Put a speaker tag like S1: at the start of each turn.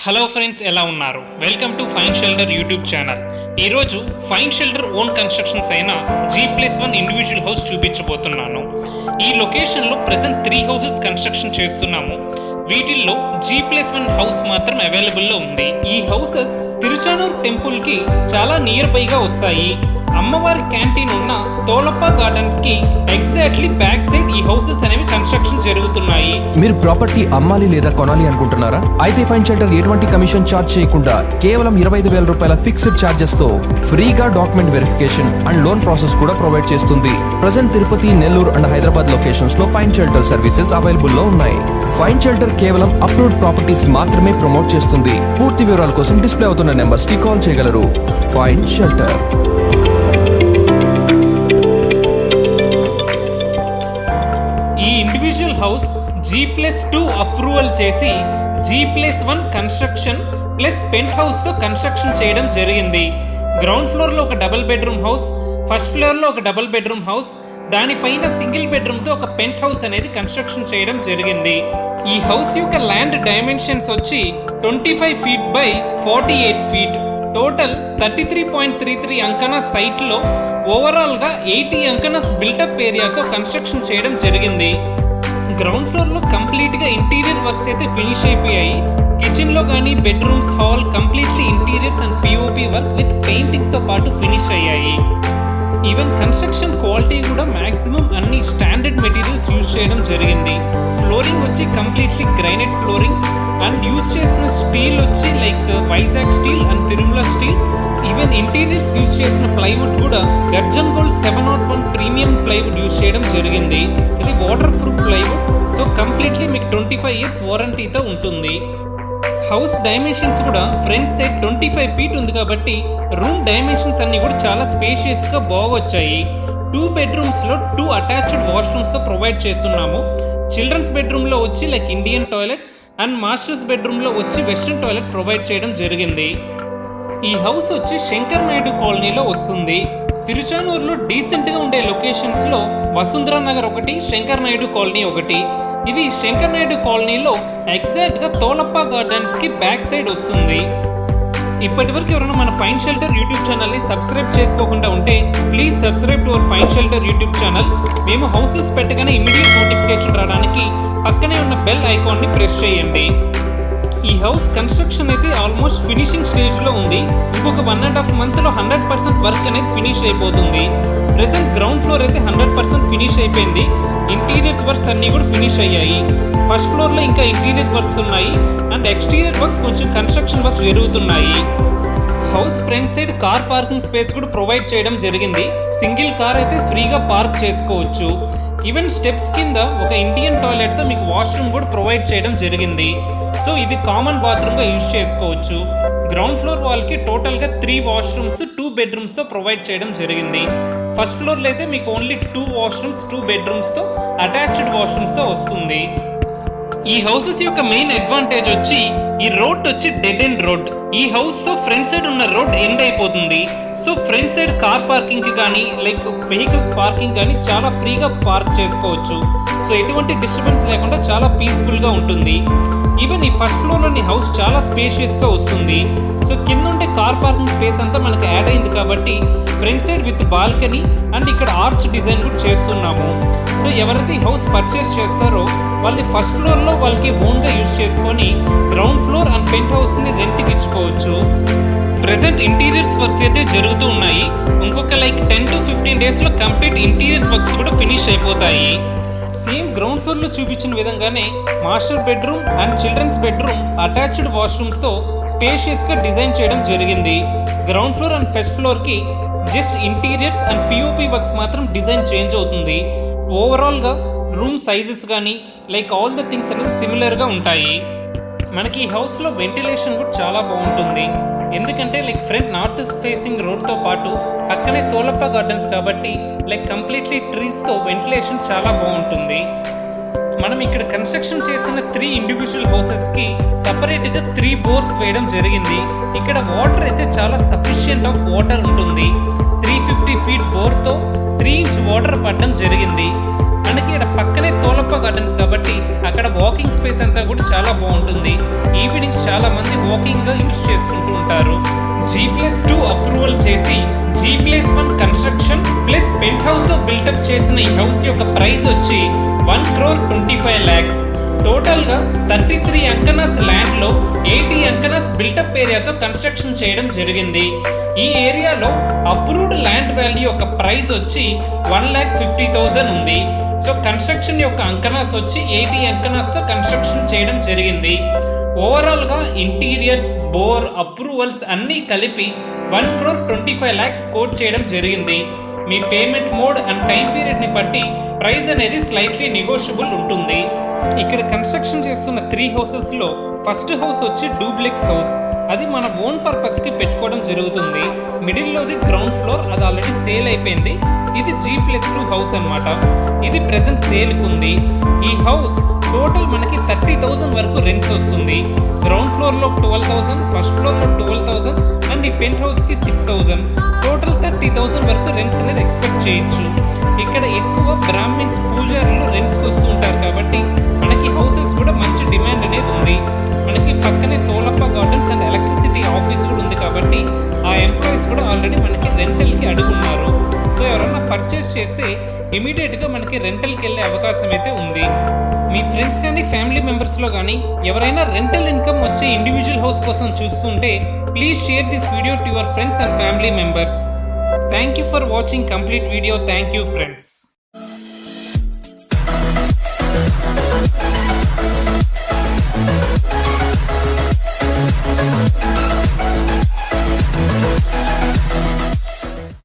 S1: Hello friends, ఎలా ఉన్నారు? Welcome to fine shelter YouTube channel. ఈరోజు ఫైన్ షెల్టర్ ఓన్ కన్స్ట్రక్షన్స్ అయిన G+1 ఇండివిజువల్ హౌస్ చూపించబోతున్నాను. ఈ లొకేషన్లో ప్రెసెంట్ 3 హౌసెస్ కన్స్ట్రక్షన్ చేస్తున్నాము. వీటిల్లో G+1 హౌస్ మాత్రం అవైలబుల్లో ఉంది. ఈ హౌసెస్ తిరుచానూర్ టెంపుల్కి చాలా నియర్ బైగా వస్తాయి. అమ్మవారి క్యాంటీన్ ఉన్న తోలప్ప గార్డెన్స్ కి ఎగ్జాక్ట్లీ బ్యాక్ సైడ్ ఈ హౌసెస్ అనేవి కన్స్ట్రక్షన్ జరుగుతున్నాయి.
S2: మీరు ప్రాపర్టీ అమ్మాలి లేదా కొనాలి అనుకుంటున్నారా? అయితే ఫైన్ షెల్టర్ ఎటువంటి కమిషన్ ఛార్జ్ చేయకుండా కేవలం 25,000 రూపాయల ఫిక్స్డ్ ఛార్జెస్ తో ఫ్రీగా document verification and loan process కూడా ప్రొవైడ్ చేస్తుంది. Present Tirupati, Nellore and Hyderabad locations లో ఫైన్ షెల్టర్ సర్వీసెస్ అవైలబుల్ లో ఉన్నాయి. ఫైన్ షెల్టర్ కేవలం అప్రూవ్డ్ ప్రాపర్టీస్ మాత్రమే ప్రమోట్ చేస్తుంది. పూర్తి వివరాల కోసం డిస్ప్లే అవుతున్న నెంబర్స్ కి కాల్ చేయగలరు. Fine shelter.
S1: ఈ ఇండివిజువల్ హౌస్ G+2 అప్రూవల్ చేసి G+1 construction plus pent house తో కన్స్ట్రక్షన్ చేయడం జరిగింది. గ్రౌండ్ ఫ్లోర్ లో ఒక double bedroom house, first floor లో ఒక డబుల్ బెడ్రూమ్ హౌస్, దానిపైన సింగిల్ బెడ్రూమ్ తో ఒక పెంట్ హౌస్ అనేది కన్స్ట్రక్షన్ చేయడం జరిగింది. ఈ హౌస్ యొక్క ల్యాండ్ డైమెన్షన్స్ వచ్చి 25 ఫీట్ బై 48 ఫీట్, టోటల్ 33.33 అంకణ సైట్ లో ఓవరాల్ గా 80 అంకణస్ బిల్టప్ ఏరియాతో కన్స్ట్రక్షన్ చేయడం జరిగింది. గ్రౌండ్ ఫ్లోర్ లో కంప్లీట్ గా ఇంటీరియర్ వర్క్స్ అయితే ఫినిష్ అయిపోయాయి. కిచెన్ లో కానీ bedrooms, hall completely interiors and POP work with paintings తో పాటు ఫినిష్ అయ్యాయి. ఈవెన్ కన్స్ట్రక్షన్ క్వాలిటీ కూడా మాక్సిమం అన్ని స్టాండర్డ్ మెటీరియల్స్ యూజ్ చేయడం జరిగింది. ఫ్లోరింగ్ వచ్చి completely granite flooring and use చేసిన స్టీల్ వచ్చి like Vizag steel and Tirumala steel. Even interiors use చేసిన ప్లైవుడ్ కూడా Curzon gold 701 premium plywood use చేయడం జరిగింది. ఇది water proof plywood, so completely మీకు 25 ఇయర్స్ వారంటీతో ఉంటుంది. హౌస్ డైమెన్షన్స్ కూడా ఫ్రంట్ సైడ్ 25 ఫీట్ ఉంది కాబట్టి రూమ్ డైమెన్షన్స్ అన్ని కూడా చాలా స్పేషియస్ గా బాగొచ్చాయి. 2 బెడ్రూమ్స్ లో 2 అటాచ్డ్ వాష్రూమ్స్ తో ప్రొవైడ్ చేస్తున్నాము. చిల్డ్రన్స్ బెడ్రూమ్ లో వచ్చి like Indian toilet and masters bedroom లో వచ్చి వెస్ట్రన్ టాయిలెట్ ప్రొవైడ్ చేయడం జరిగింది. ఈ హౌస్ వచ్చి శంకర్ నాయుడు కాలనీలో వస్తుంది. తిరుచానూరులో డీసెంట్ గా ఉండే లొకేషన్స్ లో వసుంధరా నగర్ ఒకటి, శంకర్ నాయుడు కాలనీ ఒకటి. ఇది శంకర్ నాయుడు కాలనీలో ఎగ్జాక్ట్ గా తోలప్ప గార్డెన్స్ కి బ్యాక్ సైడ్ వస్తుంది. ఇప్పటివరకు ఎవరైనా మన ఫైన్ షెల్టర్ యూట్యూబ్ ఛానల్ ని సబ్స్క్రైబ్ చేసుకోకుండా ఉంటే please subscribe to our fine shelter YouTube channel. మేము హౌసెస్ పెట్టగానే ఇమీడియట్ నోటిఫికేషన్ రావడానికి పక్కనే ఉన్న బెల్ ఐకాన్ ని ప్రెస్ చేయండి. ఈ హౌస్ కన్స్ట్రక్షన్ అయితే ఆల్మోస్ట్ ఫినిషింగ్ స్టేజ్ లో ఉంది. ఇంకొక 1.5 month లో 100% వర్క్ అనేది ఫినిష్ అయిపోతుంది. ప్రెసెంట్ గ్రౌండ్ ఫ్లోర్ అయితే 100% ఫినిష్ అయిపోయింది. ఇంటీరియర్స్ వర్క్స్ అన్ని కూడా ఫినిష్ అయ్యాయి. ఫస్ట్ ఫ్లోర్ లో ఇంకా ఇంటీరియర్ వర్క్స్ ఉన్నాయి అండ్ ఎక్స్టీరియర్ వర్క్స్ కొంచెం కన్స్ట్రక్షన్ వర్క్స్ జరుగుతున్నాయి. House front side car parking space కూడా ప్రొవైడ్ చేయడం జరిగింది. సింగిల్ కార్ అయితే ఫ్రీగా పార్క్ చేసుకోవచ్చు. ఈవెన్ స్టెప్స్ కింద ఒక ఇండియన్ టాయిలెట్ తో మీకు వాష్రూమ్ కూడా ప్రొవైడ్ చేయడం జరిగింది. సో ఇది కామన్ బాత్రూమ్ గా యూజ్ చేసుకోవచ్చు. గ్రౌండ్ ఫ్లోర్ వాళ్ళకి టోటల్ గా 3 వాష్రూమ్స్ 2 బెడ్రూమ్స్ తో ప్రొవైడ్ చేయడం జరిగింది. ఫస్ట్ ఫ్లోర్ లో అయితే మీకు ఓన్లీ 2 వాష్రూమ్స్ 2 బెడ్రూమ్స్ తో అటాచ్డ్ వాష్రూమ్స్ తో వస్తుంది. ఈ హౌసెస్ యొక్క మెయిన్ అడ్వాంటేజ్ వచ్చి ఈ రోడ్ వచ్చి డెడ్ ఎండ్ రోడ్. ఈ హౌస్ తో ఫ్రంట్ సైడ్ ఉన్న రోడ్ ఎండ్ అయిపోతుంది. So front side car parking కి కానీ లైక్ వెహికల్స్ పార్కింగ్ కానీ చాలా ఫ్రీగా పార్క్ చేసుకోవచ్చు. సో ఎటువంటి డిస్టర్బెన్స్ లేకుండా చాలా పీస్ఫుల్ గా ఉంటుంది. ఈవెన్ ఈ ఫస్ట్ ఫ్లోర్ లోని హౌస్ చాలా స్పేషియస్ గా వస్తుంది. సో కింద ఉండే కార్ పార్కింగ్ స్పేస్ అంతా మనకి యాడ్ అయింది కాబట్టి front side with balcony and ఇక్కడ ఆర్చ్ డిజైన్ కూడా చేస్తున్నాము. సో ఎవరైతే ఈ హౌస్ పర్చేస్ చేస్తారో వాళ్ళు ఫస్ట్ ఫ్లోర్ లో వాళ్ళకి ఓన్ గా యూజ్ చేసుకొని ground floor and penthouse ని రెంట్ కి ఇచ్చుకోవచ్చు. ప్రెసెంట్ ఇంటీరియర్స్ వర్క్స్ అయితే జరుగుతూ ఉన్నాయి. ఇంకొక లైక్ 10 to 15 days లో కంప్లీట్ ఇంటీరియర్ వర్క్స్ కూడా ఫినిష్ అయిపోతాయి. సేమ్ గ్రౌండ్ ఫ్లోర్ లో చూపించిన విధంగానే master bedroom and children's bedroom attached washrooms తో స్పేషియస్ గా డిజైన్ చేయడం జరిగింది. Ground floor and first floor కి just interiors and POP works మాత్రం డిజైన్ చేంజ్ అవుతుంది. ఓవరాల్ గా రూమ్ సైజెస్ కానీ లైక్ ఆల్ ద థింగ్స్ అనేది సిమిలర్ గా ఉంటాయి. మనకి ఈ హౌస్ లో వెంటిలేషన్ కూడా చాలా బాగుంటుంది. ఎందుకంటే like front north facing road తో పాటు పక్కనే తోలప్ప గార్డెన్స్ కాబట్టి లైక్ కంప్లీట్లీ ట్రీస్ తో వెంటిలేషన్ చాలా బాగుంటుంది. మనం ఇక్కడ కన్స్ట్రక్షన్ చేసిన 3 ఇండివిజువల్ హౌసెస్ కి సపరేట్ గా 3 బోర్స్ వేయడం జరిగింది. ఇక్కడ వాటర్ అయితే చాలా సఫిషియంట్ ఆఫ్ వాటర్ ఉంటుంది. 350 ఫీట్ బోర్ తో 3 inch వాటర్ పడడం జరిగింది. మనకి ఇక్కడ పక్కనే తోలప్ప గార్డెన్స్ కాబట్టి అక్కడ వాకింగ్ స్పేస్ అంతా కూడా చాలా బాగుంటుంది. ఈవినింగ్స్ చాలా మంది వాకింగ్ గా యూజ్ చేసుకుంటూ ఉంటారు. G+2 అప్రూవల్ చేసి G+1 construction plus pent house తో బిల్టప్ చేసిన ఈ హౌస్ యొక్క ప్రైస్ వచ్చి 1,25 lakhs. టోటల్ గా 33 అంకనాస్ ల్యాండ్ లో 80 అంకనాస్ బిల్టప్ ఏరియాతో కన్స్ట్రక్షన్ చేయడం జరిగింది. ఈ ఏరియాలో అప్రూవ్డ్ ల్యాండ్ వాల్యూ యొక్క ప్రైస్ వచ్చి 1,50,000 ఉంది. సో కన్స్ట్రక్షన్ యొక్క అంకనాస్ వచ్చి 80 అంకనాస్ తో కన్స్ట్రక్షన్ చేయడం జరిగింది. ఓవరాల్ గా ఇంటీరియర్స్, బోర్, అప్రూవల్స్ అన్నీ కలిపి 1,25 lakhs కోట్ చేయడం జరిగింది. మీ payment mode and time period ని బట్టి ప్రైస్ అనేది స్లైట్లీ నెగోషియబుల్ ఉంటుంది. ఇక్కడ కన్స్ట్రక్షన్ చేస్తున్న 3 హౌసెస్ లో ఫస్ట్ హౌస్ వచ్చి డూప్లెక్స్ హౌస్. అది మన ఓన్ పర్పస్ కి పెట్టుకోవడం జరుగుతుంది. మిడిల్ లోది గ్రౌండ్ ఫ్లోర్, అది ఆల్రెడీ సేల్ అయిపోయింది. ఇది G+2 హౌస్ అన్నమాట. ఇది ప్రెసెంట్ సేల్ ఉంది. ఈ హౌస్ టోటల్ మనకి 30,000 వరకు రెంట్స్ వస్తుంది. గ్రౌండ్ ఫ్లోర్ లో 12,000, ఫస్ట్ ఫ్లోర్ లో 12,000 అండ్ ఈ పెంట్ హౌస్ కి 6,000. టోటల్ 30,000 వరకు రెంట్స్ అనేది ఎక్స్పెక్ట్ చేయొచ్చు. ఇక్కడ ఎక్కువ బ్రాహ్మిన్స్, పూజారులు రెంట్స్ వస్తూ ఉంటారు కాబట్టి మనకి హౌసెస్ కూడా మంచి డిమాండ్ అనేది ఉంది. మనకి పక్కనే Tholappa gardens and electricity office కూడా ఉంది కాబట్టి ఆ ఎంప్లాయీస్ కూడా ఆల్రెడీ మనకి రెంటల్కి అడుగున్నారు. సో ఎవరైనా పర్చేస్ చేస్తే ఇమీడియట్గా మనకి రెంటల్కి వెళ్ళే అవకాశం అయితే ఉంది. మీ ఫ్రెండ్స్ కానీ ఫ్యామిలీ మెంబర్స్లో కానీ ఎవరైనా రెంటల్ ఇన్కమ్ వచ్చే ఇండివిజువల్ హౌస్ కోసం చూస్తుంటే please share this video to your friends and family members. Thank you for watching complete video. Thank you friends.